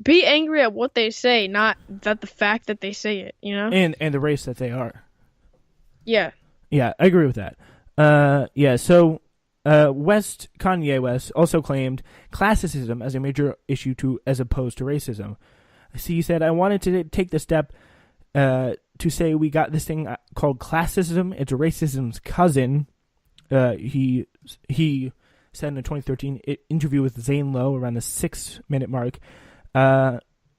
Be angry at what they say, not that the fact that they say it, you know? and the race that they are. Yeah. Yeah, I agree with that. Yeah, so Kanye West also claimed classicism as a major issue as opposed to racism. So he said, "I wanted to take the step to say we got this thing called classism. It's racism's cousin." He said in a 2013 interview with Zane Lowe around the 6 minute mark.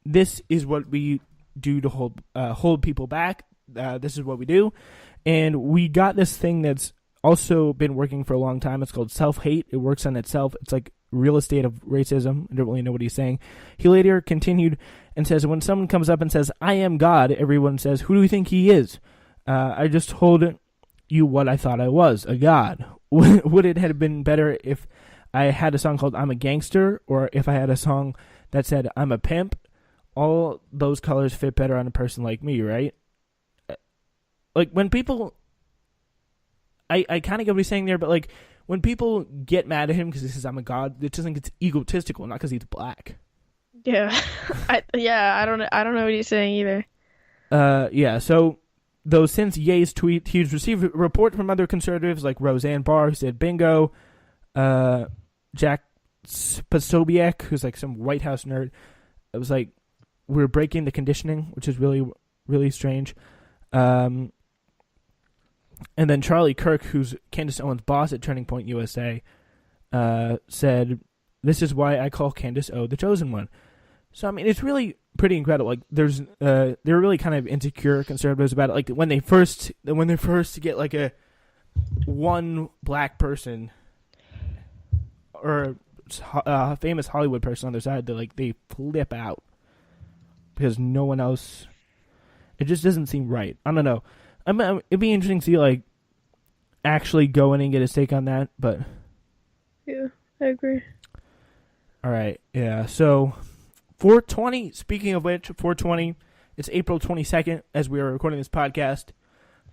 This is what we do to hold people back. This is what we do, and we got this thing that's also been working for a long time. It's called self-hate. It works on itself. It's like real estate of racism. I don't really know what he's saying. He later continued and says, when someone comes up and says, I am God, everyone says, who do you think he is? I just told you what I thought I was, a God. Would it have been better if I had a song called I'm a Gangster, or if I had a song that said I'm a pimp? All those colors fit better on a person like me, right? Like, when people... I kind of get what he's saying there, but like, when people get mad at him because he says I'm a god, it just think it's egotistical, not because he's black. Yeah. I don't know what he's saying either. Yeah, so though since Ye's tweet, he's received a report from other conservatives like Roseanne Barr, who said bingo, Jack Posobiec, who's like some White House nerd. It was like, we're breaking the conditioning, which is really, really strange. And then Charlie Kirk, who's Candace Owens' boss at Turning Point USA, said, this is why I call Candace O the chosen one. So, I mean, it's really pretty incredible. Like, they're really kind of insecure conservatives about it. Like, when they first get like one black person or a famous Hollywood person on their side, they flip out because no one else. It just doesn't seem right. I don't know. It'd be interesting to see, like, actually go in and get a stake on that, but... Yeah, I agree. Alright, yeah, so... 420, speaking of which, 420, it's April 22nd, as we are recording this podcast.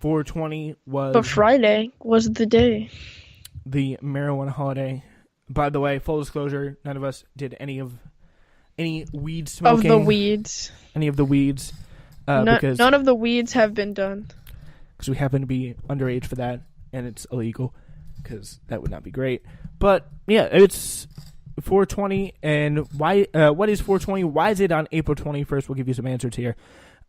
420 was... But Friday was the day. The marijuana holiday. By the way, full disclosure, none of us did any weed smoking. Of the weeds. Any of the weeds. Because none of the weeds have been done. Because we happen to be underage for that, and it's illegal, because that would not be great. But, yeah, it's 420, and why? What is 420? Why is it on April 21st? We'll give you some answers here.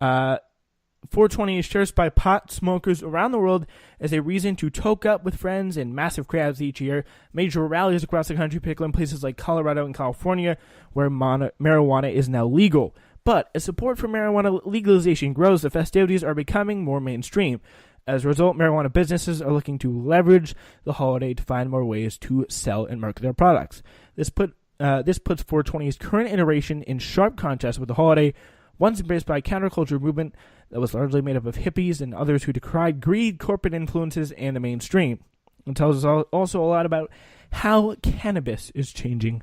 420 is cherished by pot smokers around the world as a reason to toke up with friends in massive crowds each year. Major rallies across the country, particularly in places like Colorado and California, where marijuana is now legal. But as support for marijuana legalization grows, the festivities are becoming more mainstream. As a result, marijuana businesses are looking to leverage the holiday to find more ways to sell and market their products. This puts 420's current iteration in sharp contrast with the holiday, once embraced by a counterculture movement that was largely made up of hippies and others who decried greed, corporate influences, and the mainstream. It tells us also a lot about how cannabis is changing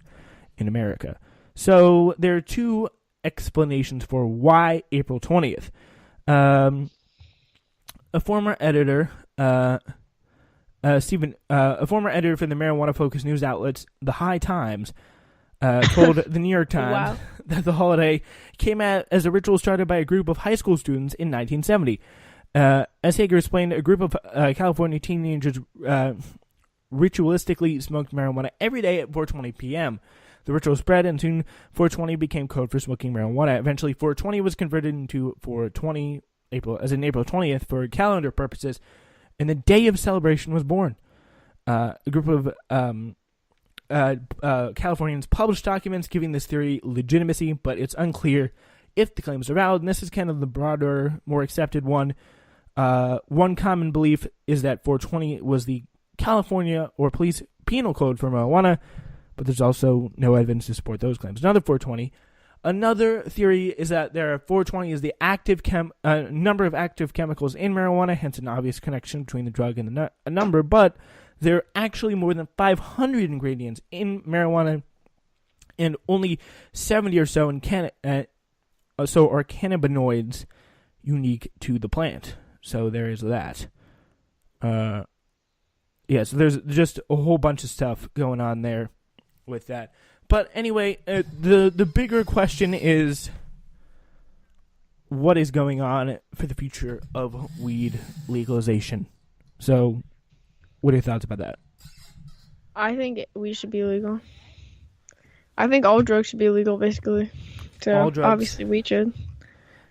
in America. So there are two explanations for why April 20th. A former editor for the marijuana-focused news outlets, The High Times, told the New York Times that the holiday came out as a ritual started by a group of high school students in 1970. As Hager explained, a group of California teenagers ritualistically smoked marijuana every day at 4:20 p.m. The ritual spread, and soon 420 became code for smoking marijuana. Eventually, 420 was converted into 420 April 20th for calendar purposes, and the day of celebration was born. A group of Californians published documents giving this theory legitimacy, but it's unclear if the claims are valid, and this is kind of the broader, more accepted one. One common belief is that 420 was the California or police penal code for marijuana, but there's also no evidence to support those claims. Another theory is that 420 is the number of active chemicals in marijuana, hence an obvious connection between the drug and the number, but there are actually more than 500 ingredients in marijuana, and only 70 or so are cannabinoids unique to the plant. So there is that. So there's just a whole bunch of stuff going on there with that. But anyway, the bigger question is, what is going on for the future of weed legalization? So, what are your thoughts about that? I think weed should be legal. I think all drugs should be legal, basically. So All drugs? obviously weed should.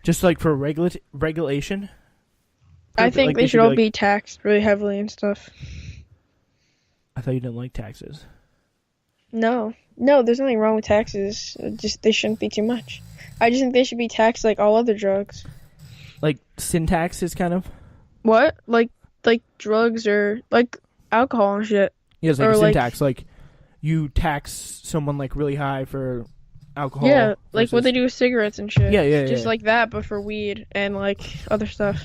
Just like for regulation? I think Like they should all like, be taxed really heavily and stuff. I thought you didn't like taxes. No, there's nothing wrong with taxes. Just they shouldn't be too much. I just think they should be taxed like all other drugs. Like sin taxes, kind of? What? Like drugs or like alcohol and shit. Yeah, it's like Or a sin like- tax. Like, you tax someone like really high for alcohol. Yeah, like what versus- they do with cigarettes and shit. Yeah. Just like that, but for weed and like other stuff.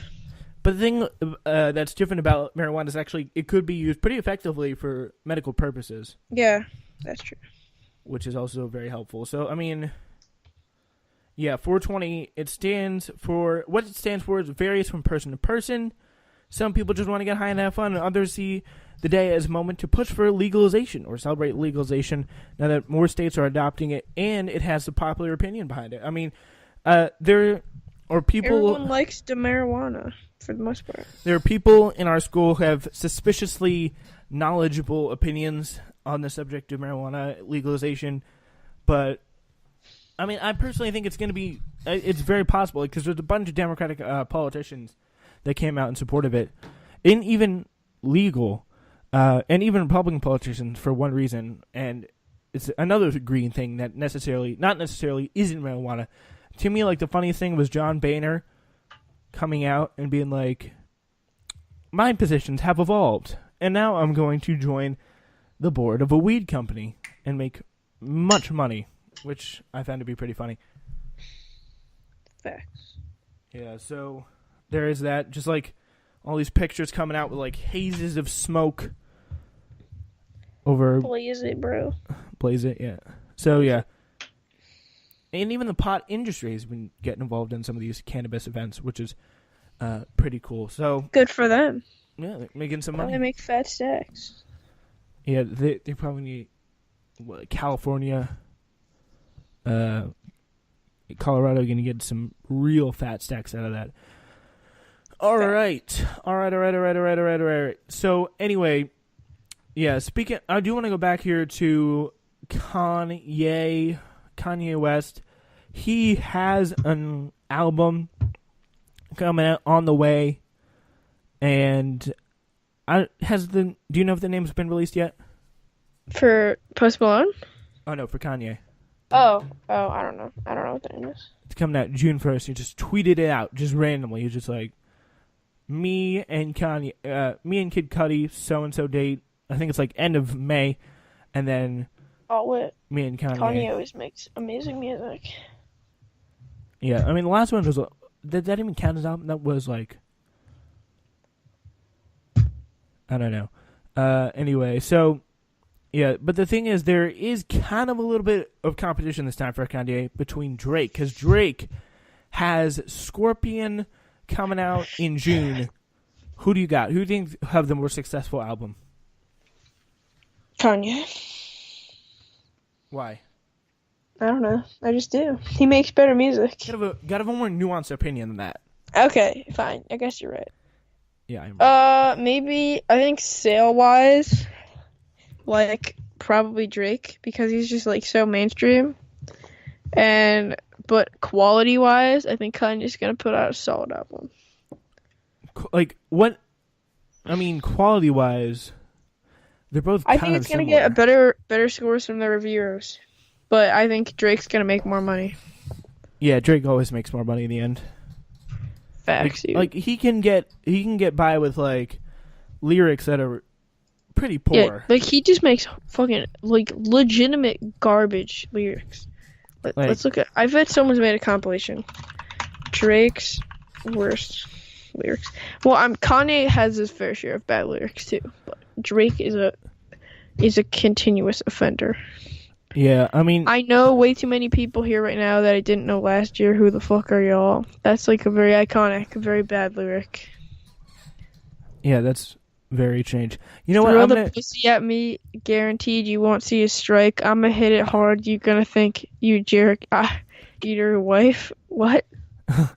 But the thing that's different about marijuana is actually it could be used pretty effectively for medical purposes, Yeah, that's true. which is also very helpful. So, I mean, yeah, 420, it stands for, what it stands for is varies from person to person. Some people just want to get high and have fun, and others see the day as a moment to push for legalization or celebrate legalization now that more states are adopting it, and it has a popular opinion behind it. I mean, there are people... Everyone likes the marijuana, for the most part. There are people in our school who have suspiciously knowledgeable opinions on the subject of marijuana legalization, but I mean, I personally think it's going to be, it's very possible because there's a bunch of Democratic politicians that came out in support of it, and even legal, and even Republican politicians for one reason, and it's another green thing that not necessarily isn't marijuana. To me, like, the funniest thing was John Boehner coming out and being like, my positions have evolved, and now I'm going to join the board of a weed company and make much money, which I found to be pretty funny. Facts. Yeah, so there is that. Just like all these pictures coming out with like hazes of smoke over Blaze it, bro. Blaze it, yeah. So yeah. And even the pot industry has been getting involved in some of these cannabis events, which is pretty cool. So Good for them. yeah, they're making some They money. make fat stacks. Yeah, they probably need California, Colorado going to get some real fat stacks out of that. All right. So anyway, yeah. Speaking, I do want to go back here to Kanye West. He has an album coming out on the way, and do you know if the name's been released yet? For Post Malone? Oh no, for Kanye. Oh, I don't know. I don't know what the name is. It's coming out June 1st. He just tweeted it out just randomly. He's just like, me and Kid Cudi, so-and-so date. I think it's like end of May. And then Oh, what? me and Kanye. Kanye always makes amazing music. Yeah, I mean, the last one was, did that even count as album? That was like, I don't know. Anyway, so, yeah, but the thing is, there is kind of a little bit of competition this time for Kanye between Drake, because Drake has Scorpion coming out in June. Who do you got? Who do you think have the more successful album? Kanye. Why? I don't know. I just do. He makes better music. Gotta have a more nuanced opinion than that. Okay, fine. I guess you're right. Yeah. Maybe I think sale-wise, like probably Drake because he's just like so mainstream. But quality-wise, I think Kanye's gonna put out a solid album. Like what? I mean, quality-wise, they're both. I kind think of it's gonna similar. get a better scores from the reviewers, but I think Drake's gonna make more money. Yeah, Drake always makes more money in the end. Facts. Like he can get by with like lyrics that are pretty poor. Yeah, like he just makes fucking like legitimate garbage lyrics. Let's look at. I bet someone's made a compilation. Drake's worst lyrics. Well, Kanye has his fair share of bad lyrics too, but Drake is a continuous offender. Yeah, I mean, I know way too many people here right now that I didn't know last year. Who the fuck are y'all? That's like a very iconic, very bad lyric. yeah, that's Very strange. You know Throw what? the pussy at me, guaranteed you won't see a strike. I'm gonna hit it hard. You're gonna think you jerk. Your wife. What? All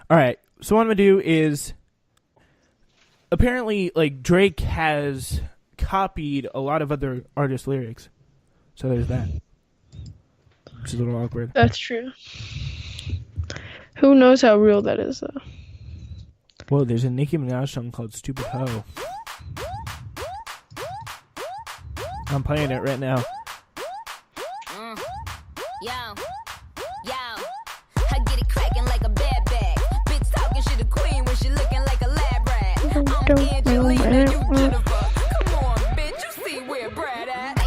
right. So what I'm gonna do is, apparently, like Drake has copied a lot of other artists' lyrics. So there's that. Which is a little awkward. That's true. Who knows how real that is, though? Well, there's a Nicki Minaj song called "Stupid Ho." I'm playing it right now. Yo, I get it cracking like a bad bag. Bitch talking shit a queen when she looking like a lab rat. I'm Angelina, you Jennifer. Come on, bitch, you see where Brad at?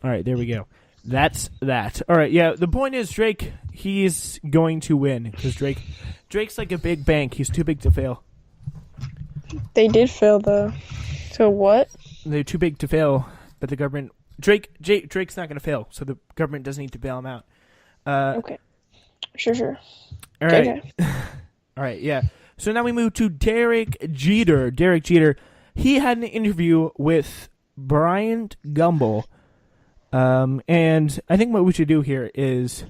All right, there we go. That's that. All right, yeah. The point is, Drake, he's going to win because Drake's like a big bank. He's too big to fail. They did fail, though. So what? They're too big to fail, but the government... Drake's not going to fail, so the government doesn't need to bail him out. Okay. Sure. All right. Okay. All right, yeah. So now we move to Derek Jeter. Derek Jeter, he had an interview with Bryant Gumbel. And I think what we should do here is...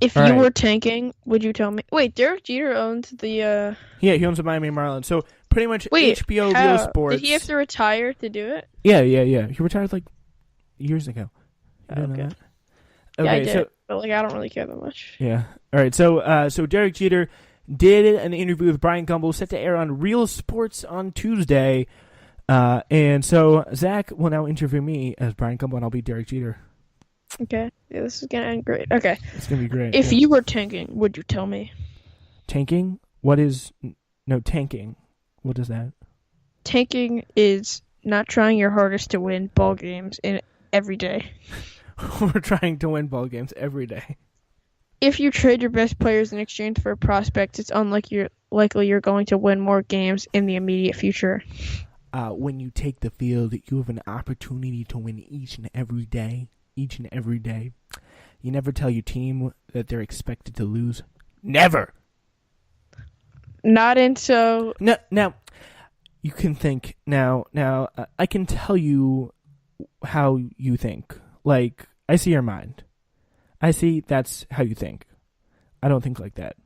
If you were tanking, would you tell me? Wait, Derek Jeter owns the... Yeah, he owns the Miami Marlins. So pretty much HBO how? Real Sports... Did he have to retire to do it? Yeah. He retired like years ago. You don't know Okay. that? Yeah, I Okay, did. so... But I don't really care that much. Yeah. All right, so Derek Jeter did an interview with Bryant Gumbel set to air on Real Sports on Tuesday. And so Zach will now interview me as Bryant Gumbel, and I'll be Derek Jeter. Okay. Yeah, this is gonna end great. Okay. It's gonna be great. If you were tanking, would you tell me? Tanking? What is... No, tanking. What is that? Tanking is not trying your hardest to win ball games every day. We're trying to win ball games every day. If you trade your best players in exchange for prospects, it's likely you're going to win more games in the immediate future. When you take the field, you have an opportunity to win each and every day. Each and every day. You never tell your team that they're expected to lose. Never! Not until... No, now, you can think. Now, I can tell you how you think. Like, I see your mind. I see that's how you think. I don't think like that.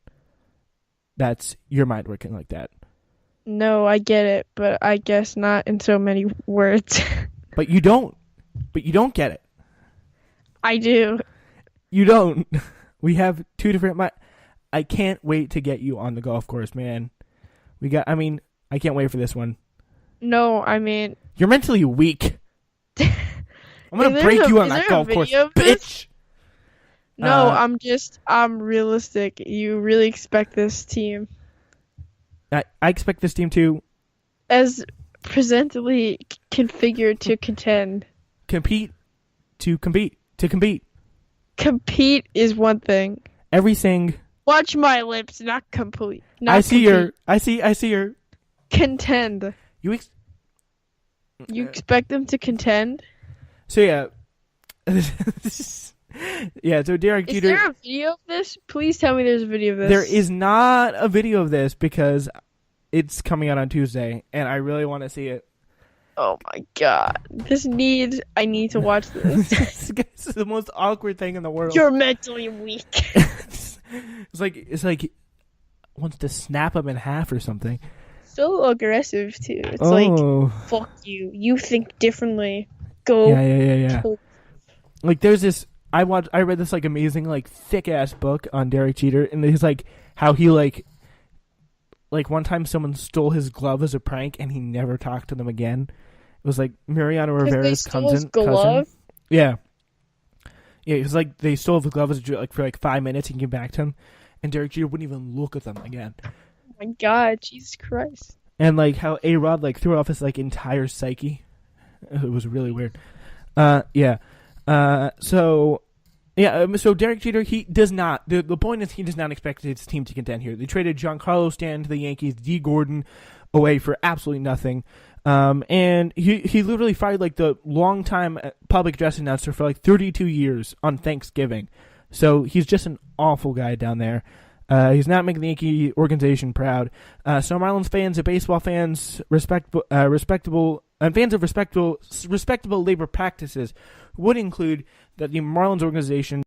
That's your mind working like that. No, I get it, but I guess not in so many words. But you don't. But you don't get it. I do. You don't. We have two different... I can't wait to get you on the golf course, man. I can't wait for this one. No, I mean... You're mentally weak. I'm going to break you on that golf course, bitch. No, I'm realistic. You really expect this team... I expect this team to... As presently configured to contend. Compete. Compete is one thing. Everything. Watch my lips, not complete. I see your... Contend. You expect them to contend? So yeah. Yeah, so Derek Jeter... Is there a video of this? Please tell me there's a video of this. There is not a video of this because it's coming out on Tuesday, and I really want to see it. Oh my god. I need to watch this. This is the most awkward thing in the world. You're mentally weak. It's like wants to snap him in half or something. So aggressive too. It's like, fuck you. You think differently. Go. Yeah. Like there's this I read this like amazing like thick ass book on Derek Jeter, and he's like how he like one time someone stole his glove as a prank and he never talked to them again. It was like Mariano Rivera's cousin. Yeah. Yeah, it was like they stole the glove for like 5 minutes and came back to him, and Derek Jeter wouldn't even look at them again. Oh my god, Jesus Christ. And like how A-Rod like threw off his like entire psyche. It was really weird. So Derek Jeter, he does not. The point is he does not expect his team to contend here. They traded Giancarlo Stanton to the Yankees, D. Gordon away for absolutely nothing. And he literally fired like the longtime public address announcer for like 32 years on Thanksgiving. So he's just an awful guy down there. He's not making the Yankee organization proud. So Marlins fans and baseball fans, respectable and fans of respectable labor practices would include that the Marlins organization